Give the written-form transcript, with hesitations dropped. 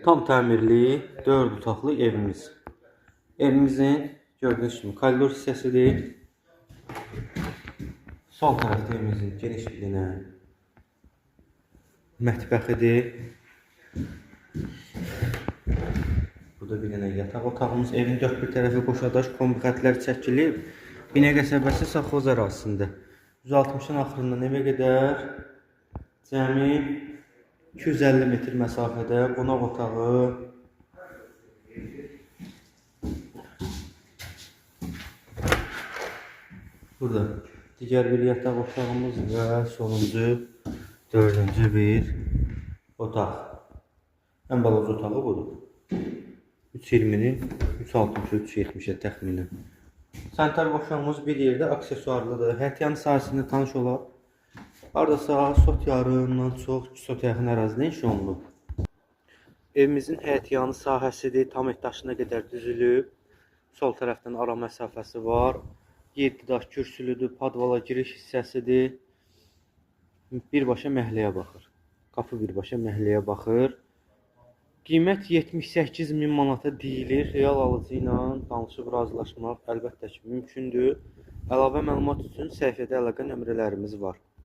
Tam təmirli 4 otaqlı evimiz. Evimizin gördüyünüz kimi koridor hissəsidir. Sol tərəfdə evimizin geniş bilinə mətbəxidir. Burada bir dənə yataq otağımız. Evin dörd bir tərəfi qoşadaş kombi xətlər çəkilib. Binə qəsəbəsi Safxoz ərazisində. 160-ın axırından evə qədər cəmi 250 metr məsafədə qonaq otağı, burada digər bir yataq otağımız və sonuncu, dördüncü bir otaq. Ən balaca otağı budur. 320-nin 360-370-ə təxminən. Sanitar boşluğumuz bir yerdə aksesuarlıdır. Həyətyanı sahəsində tanış olar. Hardasa sot yarımdan çox 2 sot yaxın ərazidə inşa olunub. Evimizin həyətyanı sahəsidir. Tam daşına qədər düzülüb. Sol tərəfdən ara məsafəsi var. 7 daş kürsülüdür. Padvala giriş hissəsidir. Birbaşa məhəlləyə baxır. Qapı birbaşa məhəlləyə baxır. Qiymət 78.000 manata deyilir. Real alıcı ilə danışıb razılaşmaq əlbəttə ki mümkündür. Əlavə məlumat üçün səhifədə əlaqə nömrələrimiz var.